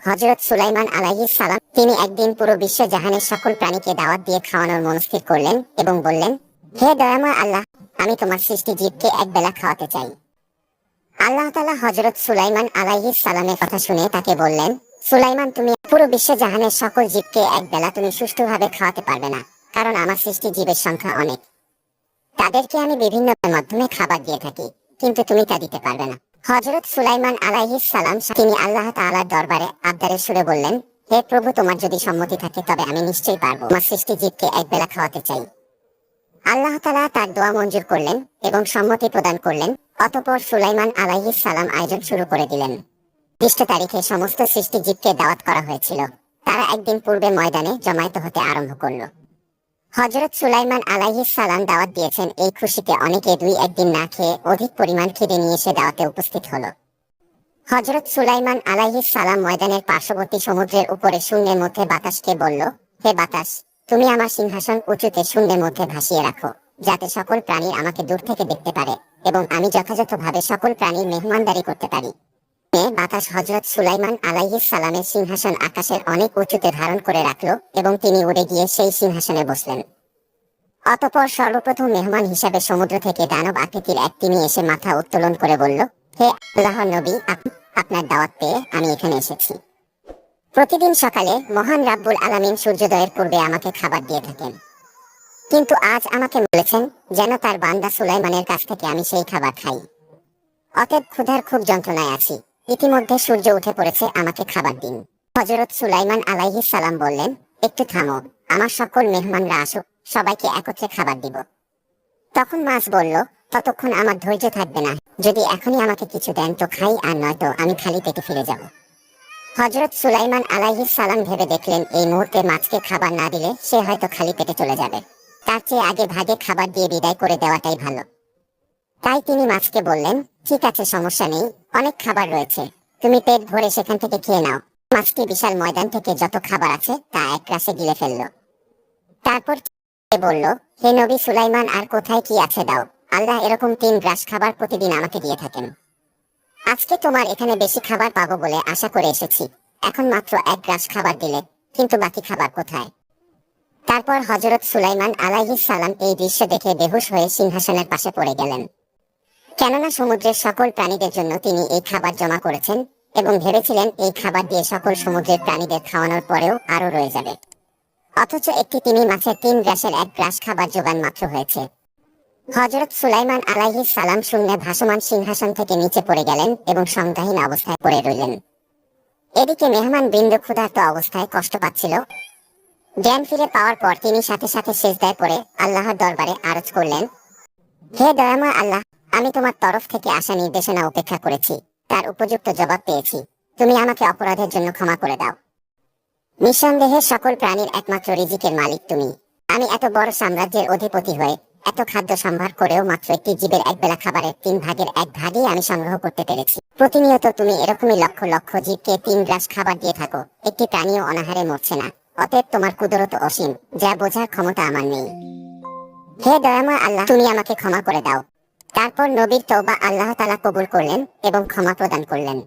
হযরত সুলাইমান আলাইহিস সালাম তিনি একদিন পুরো বিশ্ব জাহানের সকল প্রাণীকে দাওয়াত দিয়ে খাওয়ানোর মনস্থির করলেন এবং বললেন, হে দয়াময় আল্লাহ, আমি তোমার সৃষ্টি জীবকে একবেলা খাওয়াতে চাই। আল্লাহ তাআলা হযরত সুলাইমান আলাইহিস সালামের কথা শুনে তাকে বললেন, সুলাইমান, তুমি পুরো বিশ্ব জাহানের সকল জীবকে একবেলা তুমি সুষ্ঠুভাবে খাওয়াতে পারবে না, কারণ আমার সৃষ্টি জীবের সংখ্যা অনেক। তাদেরকে আমি বিভিন্ন মাধ্যমে খাবার দিয়ে থাকি, কিন্তু তুমি তা দিতে পারবে না। হযরত সুলাইমান আলাইহিস সালাম তিনি আল্লাহ তাআলার দরবারে আবদারের সুরে বললেন, হে প্রভু, তোমার যদি সম্মতি থাকে তবে আমি নিশ্চয়ই পারবো আমার সৃষ্টি জীবকে একবেলা খাওয়াতে চাই। আল্লাহ তাআলা তার দোয়া মঞ্জুর করলেন এবং সম্মতি প্রদান করলেন। অতঃপর সুলাইমান আলাইহিস সালাম আয়োজন শুরু করে দিলেন। নির্দিষ্ট তারিখে সমস্ত সৃষ্টি জীবকে দাওয়াত করা হয়েছিল। তারা একদিন পূর্বে ময়দানে জমায়েত হতে আরম্ভ করল। হযরত সুলাইমান আলাইহিস সালাম দাওয়াত দিয়েছেন, এই খুশিতে অনেকে 2-1 দিন না খেয়ে অধিক পরিমাণ খিদে নিয়ে এসে দাওয়াতে উপস্থিত হলো। হযরত সুলাইমান আলাইহিস সালাম ময়দানের পার্শ্ববর্তী সমুদ্রের উপরে শূন্যের মধ্যে বাতাসকে বলল, হে বাতাস, তুমি আমার সিংহাসন উঁচুতে শূন্যের মধ্যে ভাসিয়ে রাখো, যাতে সকল প্রাণী আমাকে দূর থেকে দেখতে পারে এবং আমি যথাযথভাবে সকল প্রাণীর মেহমানদারি করতে পারি। বাতাস হযরত সুলাইমান আলাইহিস সালামের সিংহাসন আকাশের অনেক উঁচুতে ধারণ করে রাখল এবং তিনি উড়ে গিয়ে সেই সিংহাসনে বসলেন। অতঃপর সর্বপ্রথম মেহমান হিসাবে সমুদ্র থেকে দানব আকৃতির এক তিনি এসে মাথা উত্তোলন করে বলল, হে আল্লাহর নবী, আপনার দাওয়াত পেয়ে আমি এখানে এসেছি। প্রতিদিন সকালে মহান রাব্বুল আলামিন সূর্যোদয়ের পূর্বে আমাকে খাবার দিয়ে থাকেন, কিন্তু আজ আমাকে বলেছেন যেন তার বান্দা সুলাইমানের কাছ থেকে আমি সেই খাবার খাই। অতএব ক্ষুধার খুব যন্ত্রণায় আছি, ইতিমধ্যে সূর্য উঠে পড়েছে, আমাকে খাবার দিন। হযরত সুলাইমান আলাইহিস সালাম বললেন, একটু থামো, আমার সকল মেহমানরা আসুক, সবাইকে একত্রে খাবার দিব। তখন মাছ বলল, ততক্ষণ আমার ধৈর্য থাকবে না, যদি এখনই আমাকে কিছু দেন তো খাই, আর নয়তো আমি খালি পেটে ফিরে যাব। হযরত সুলাইমান আলাইহিস সালাম ভেবে দেখলেন, এই মুহূর্তে মাছকে খাবার না দিলে সে হয়তো খালি পেটে চলে যাবে, তার চেয়ে আগে ভাগে খাবার দিয়ে বিদায় করে দেওয়াটাই ভালো। তাই তিনি মাছকে বললেন, ঠিক আছে, সমস্যা নেই, অনেক খাবার রয়েছে, তুমি পেট ভরে সেখান থেকে খেয়ে নাও। মাছটি বিশাল ময়দান থেকে যত খাবার আছে তা একরাশে গিলে ফেলল। তারপর বলল, হে নবী সুলাইমান, আর কোথায় কি আছে দাও, আল্লাহ এরকম 3 গ্রাস খাবার প্রতিদিন আমাকে দিয়ে থাকেন। আজকে তোমার এখানে বেশি খাবার পাবো বলে আশা করে এসেছি, এখন মাত্র 1 গ্রাস খাবার দিলে, কিন্তু বাকি খাবার কোথায়? তারপর হযরত সুলাইমান আলাইহিস সালাম এই দৃশ্য দেখে বেহুশ হয়ে সিংহাসনের পাশে পড়ে গেলেন, কেননা সমুদ্রের সকল প্রাণীদের জন্য তিনি এই খাবার জমা করেছেন এবং ভেবেছিলেন এই খাবার দিয়ে সকল সমুদ্রের প্রাণীদের খাওয়ানোর পরেও আরো রয়ে যাবে। অথচ একটি তিনি মাছের 3 গ্রাসের 1 গ্রাস খাবার জোগান মাত্র হয়েছে। হযরত সুলাইমান আলাইহিস সালাম শূন্যে ভাসমান সিংহাসন থেকে নিচে পড়ে গেলেন এবং সংজ্ঞাহীন অবস্থায় পড়ে রইলেন। এদিকে মেহমান বৃন্দ ক্ষুধার্ত অবস্থায় কষ্ট পাচ্ছিল। জ্ঞান ফিরে পাওয়ার পর তিনি সাথে সাথে সিজদায় পড়ে আল্লাহর দরবারে আরজ করলেন, হে দয়াময় আল্লাহ, আমি তোমার তরফ থেকে আসা নির্দেশনা উপেক্ষা করেছি, তার উপযুক্ত জবাব পেয়েছি, তুমি আমাকে অপরাধের জন্য ক্ষমা করে দাও। নিঃসন্দেহে সকল প্রাণীর একমাত্র রিজিকের মালিক তুমি। আমি এত বড় সাম্রাজ্যের অধিপতি হয়ে এত খাদ্য সম্ভার করেও মাত্র একটি জীবের একবেলা খাবারের 3 ভাগের 1 ভাগই আমি সংগ্রহ করতে পেরেছি। প্রতিনিয়ত তুমি এরকমই লক্ষ লক্ষ জীবকে 3 গ্রাস খাবার দিয়ে থাকো, একটি প্রাণীও অনাহারে মরছে না। অতএব তোমার কুদরত অসীম, যা বোঝার ক্ষমতা আমার নেই। হে দয়াময় আল্লাহ, তুমি আমাকে ক্ষমা করে দাও। তারপর নবীর তওবা আল্লাহ তাআলা কবুল করলেন এবং ক্ষমা প্রদান করলেন।